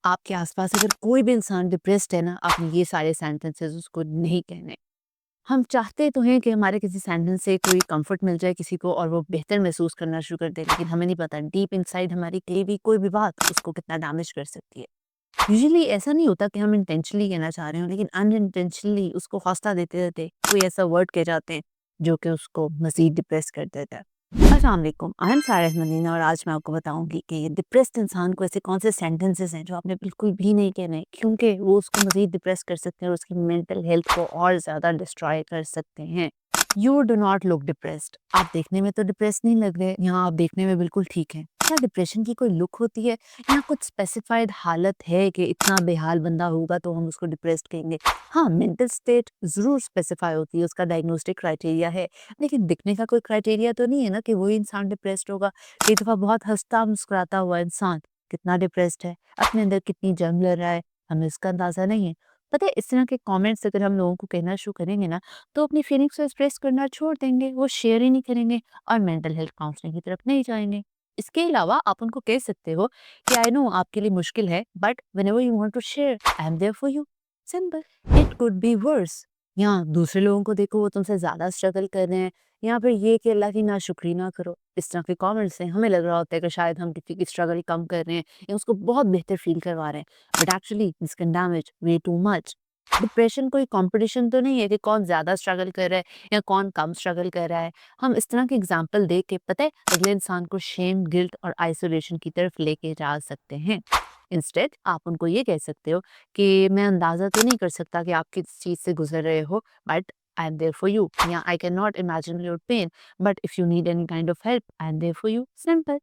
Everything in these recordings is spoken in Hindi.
आपके आसपास अगर कोई भी इंसान डिप्रेस्ड है ना, आपने ये सारे सेंटेंसेस उसको नहीं कहने। हम चाहते तो हैं कि हमारे किसी सेंटेंस से कोई कंफर्ट मिल जाए किसी को और वो बेहतर महसूस करना शुरू कर दे, लेकिन हमें नहीं पता डीप इनसाइड हमारी कही भी कोई भी बात उसको कितना डैमेज कर सकती है। यूजुअली ऐसा नहीं होता कि हम इंटेंशनली कहना चाह रहे हो, लेकिन अनइंटेंशनली उसको हौसला देते देते कोई ऐसा वर्ड कह जाते हैं जो कि उसको मजीद डिप्रेस कर देता है। अस्सलाम वालेकुम, आई एम सारा मदीना और आज मैं आपको बताऊंगी कि डिप्रेस्ड इंसान को ऐसे कौन से सेंटेंसेस हैं जो आपने बिल्कुल भी नहीं कहने, क्योंकि वो उसको मजीद डिप्रेस कर सकते हैं और उसकी मेंटल हेल्थ को और ज़्यादा डिस्ट्रॉय कर सकते हैं। You do not look depressed. आप देखने में तो डिप्रेस नहीं लग रहे, यहाँ आप देखने में बिल्कुल ठीक हैं। क्या डिप्रेशन की कोई लुक होती है? यहाँ कुछ स्पेसिफाइड हालत है कि इतना बेहाल बंदा होगा तो हम उसको डिप्रेस्ड कहेंगे? हाँ, मेंटल स्टेट ज़रूर स्पेसिफाई होती है, उसका डायग्नोस्टिक क्राइटेरिया है, लेकिन दिखने का कोई क्राइटेरिया तो नहीं है ना कि वही इंसान डिप्रेस्ड होगा। कई दफ़ा बहुत हँसता मुस्कुराता हुआ इंसान कितना डिप्रेस्ड है, अपने अंदर कितनी जंग लड़ रहा है, हमें इसका अंदाज़ा नहीं है। पता है, इस तरह के कमेंट्स अगर हम लोगों को कहना शुरू करेंगे ना, तो अपनी फीलिंग्स को एक्सप्रेस करना छोड़ देंगे, वो शेयर ही नहीं करेंगे और मेंटल हेल्थ काउंसलिंग की तरफ नहीं जाएँगे। इसके अलावा आप उनको कह सकते हो कि आई नो आपके लिए मुश्किल है, but whenever you want to share I am there for you. Simple. It could be worse. या दूसरे लोगों को देखो वो तुमसे ज़्यादा स्ट्रगल कर रहे हैं, या फिर ये कि अल्लाह की नाशुक्री ना करो। इस तरह के कमेंट्स से हमें लग रहा होता है कि शायद हम किसी की स्ट्रगल कम कर रहे हैं या उसको बहुत बेहतर फील करवा रहे हैं, but actually this can damage way too much. Depression कोई कंपटीशन तो नहीं है कि कौन ज़्यादा स्ट्रगल कर रहा है या कौन कम स्ट्रगल कर रहा है। हम इस तरह के एग्जाम्पल देख के पता है अगले इंसान को शेम, गिल्ट और आइसोलेशन की तरफ लेके जा सकते हैं। इंस्टेड आप उनको ये कह सकते हो कि मैं अंदाज़ा तो नहीं कर सकता कि आप किस चीज़ से गुजर रहे हो, but I am there for you, या I can not imagine your pain, but if you need any kind of help I am there for you. Simple.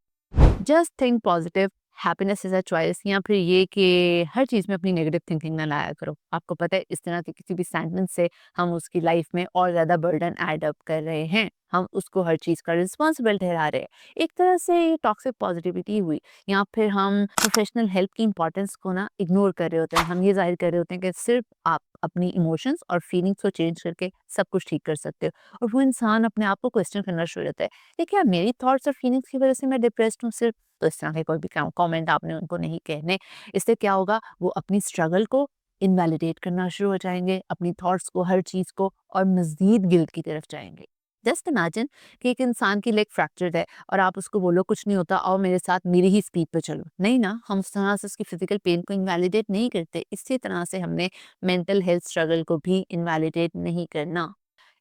Just think positive, happiness is a choice, या फिर ये कि हर चीज़ में अपनी नेगेटिव थिंकिंग ना लाया करो। आपको पता है इस तरह के किसी भी सेंटेंस से हम उसकी लाइफ में और ज़्यादा बर्डन ऐड अप कर रहे हैं, हम उसको हर चीज़ का रिस्पॉन्सिबल ठहरा रहे हैं। एक तरह से ये टॉक्सिक पॉजिटिविटी हुई, या फिर हम प्रोफेशनल हेल्प की इंपॉर्टेंस को ना इग्नोर कर रहे होते हैं। हम ये जाहिर कर रहे होते हैं कि सिर्फ आप अपनी इमोशंस और फीलिंग्स को चेंज करके सब कुछ ठीक कर सकते हो, और वो इंसान अपने आप को क्वेश्चन करना शुरू होता है कि क्या मेरी थॉट्स और फीलिंग्स की वजह से मैं डिप्रेस्ड हूँ सिर्फ? तो इस तरह के कोई भी कमेंट आपने उनको नहीं कहने। इससे क्या होगा, वो अपनी स्ट्रगल को इनवैलिडेट करना शुरू हो जाएंगे, अपनी थॉट्स को, हर चीज़ को, और मज़ीद गिल्ट की तरफ जाएंगे। जस्ट इमेजिन कि एक इंसान की लेग फ्रैक्चर्ड है और आप उसको बोलो कुछ नहीं होता, आओ मेरे साथ मेरी ही स्पीड पे चलो। नहीं ना, हम उस तरह से उसकी फिजिकल पेन को इनवैलिडेट नहीं करते। इसी तरह से हमने मेंटल हेल्थ स्ट्रगल को भी इनवैलिडेट नहीं करना।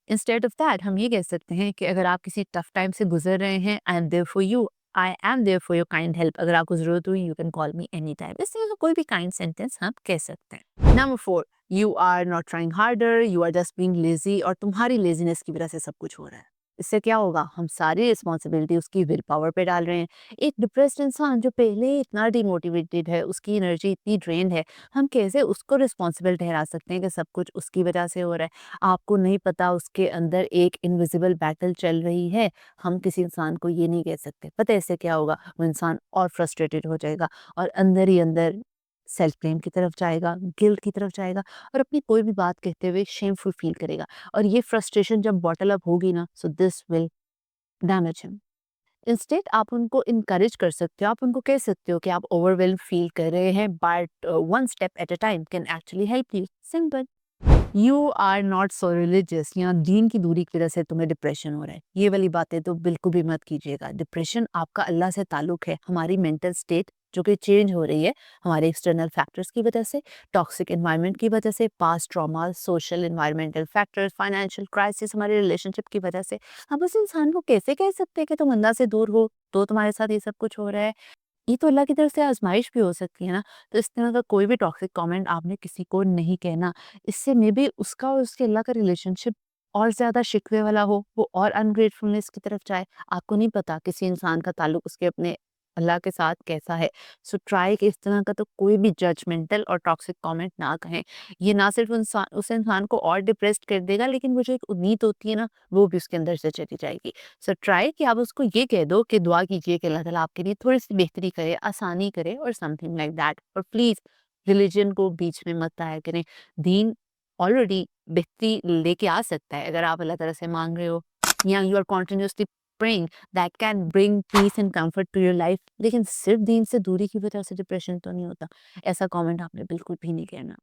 इंस्टेड ऑफ दैट हम ये कह सकते हैं कि अगर आप किसी टफ टाइम से गुजर रहे हैं, I am there for you, I am there for your kind help. अगर आपको जरूरत हुई you can call me any time. इस तरह का कोई भी काइंड सेंटेंस हम कह सकते हैं। Number 4, you are not trying harder, you are just being lazy, और तुम्हारी लेजीनेस की वजह से सब कुछ हो रहा है। इससे क्या होगा, हम सारी रिस्पॉन्सिबिलिटी उसकी विल पावर पे डाल रहे हैं। एक डिप्रेस्ड इंसान जो पहले ही इतना डिमोटिवेटेड है, उसकी एनर्जी इतनी ड्रेन्ड है, हम कैसे उसको रिस्पॉन्सिबल ठहरा सकते हैं कि सब कुछ उसकी वजह से हो रहा है? आपको नहीं पता उसके अंदर एक इनविजिबल बैटल चल रही है। हम किसी इंसान को ये नहीं कह सकते। पता है इससे क्या होगा, वो इंसान और फ्रस्ट्रेटेड हो जाएगा और अंदर ही अंदर सेल्फ ब्लेम की तरफ जाएगा, गिल्ट की तरफ जाएगा, और अपनी कोई भी बात कहते हुए शेमफुल फील करेगा। और ये फ्रस्ट्रेशन जब बॉटल अप होगी ना, so this will damage him. Instead आप उनको इनकरेज कर सकते हो, आप उनको कह सकते हो कि आप ओवरवेल्म फील कर रहे हैं, but one step at a time can actually help you. Simple. You are not so religious, या दीन की दूरी की वजह से तुम्हें डिप्रेशन हो रहा है, ये वाली बातें तो बिल्कुल भी मत कीजिएगा। डिप्रेशन आपका अल्लाह से ताल्लुक है, हमारी मेंटल स्टेट जो कि चेंज हो रही है हमारे एक्सटर्नल फैक्टर्स की वजह से, टॉक्सिक एनवायरनमेंट की वजह से, past trauma, social environmental factors, financial crisis, हमारे रिलेशनशिप की वजह से। हम उस इंसान को कैसे कह सकते हैं कि तुम अल्लाह से दूर हो तो तुम्हारे साथ ये सब कुछ हो रहा है? ये तो अल्लाह की तरफ से आज़माइश भी हो सकती है ना। तो इस तरह का कोई भी टॉक्सिक कमेंट आपने किसी को नहीं कहना। इससे मे बी उसका और उसके अल्लाह का रिलेशनशिप और ज़्यादा शिकवे वाला हो, वो और अनग्रेटफुलनेस की तरफ जाए। आपको नहीं पता किसी इंसान का ताल्लुक उसके अपने अल्लाह के साथ कैसा है। सो ट्राई कि इस तरह का तो कोई भी जजमेंटल और टॉक्सिक कमेंट ना कहें। ये ना सिर्फ इंसान उस इंसान को और डिप्रेस्ड कर देगा, लेकिन वो जो एक उम्मीद होती है ना, वो भी उसके अंदर से चली जाएगी। सो ट्राई कि आप उसको ये कह दो कि दुआ कीजिए कि अल्लाह ताला आपके लिए थोड़ी-सी बेहतरी करे, आसानी करे, और समथिंग लाइक दैट। और प्लीज़ रिलिजन को बीच में मत लाया करें। दीन ऑलरेडी बेहतरी लेके आ सकता है अगर आप अल्लाह ताला से माँग रहे हो, या you are continuously spring that can bring peace and comfort to your life, लेकिन सिर्फ दीन से दूरी की वजह से डिप्रेशन तो नहीं होता। ऐसा कमेंट आपने बिल्कुल भी नहीं कहना।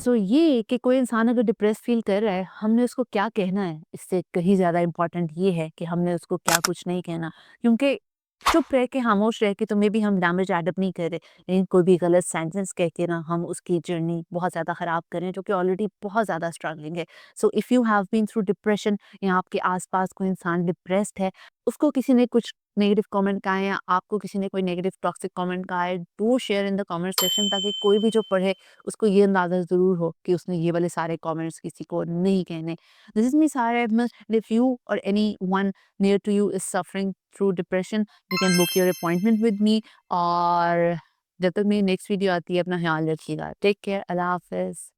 ये कि कोई इंसान अगर डिप्रेस फील कर रहा है, हमने उसको क्या कहना है, इससे कहीं ज़्यादा इम्पोर्टेंट ये है कि हमने उसको क्या कुछ नहीं कहना। क्योंकि चुप रह के, खामोश रह के तो मे बी हम डैमेज एड अप नहीं कर रहे, लेकिन कोई भी गलत सेंटेंस कह के ना हम उसकी जर्नी बहुत ज़्यादा ख़राब करें, जो कि ऑलरेडी बहुत ज़्यादा स्ट्रगलिंग है। So if you have been through depression या आपके आस-पास कोई इंसान डिप्रेस्ड है, उसको किसी ने कुछ नेगेटिव कमेंट कहा है या आपको किसी ने कोई नेगेटिव टॉक्सिक कमेंट कहा है, do share in the comment section, ताकि कोई भी जो पढ़े उसको ये अंदाज़ा ज़रूर हो कि उसने ये वाले सारे कमेंट्स किसी को नहीं कहने। This is me Sara Ahmad, and if you or anyone near to you is suffering through depression, you can book your appointment with me. और जब तक मेरी नेक्स्ट वीडियो आती है, अपना ख्याल रखिएगा। टेक केयर, अल्लाह हाफ़िज़।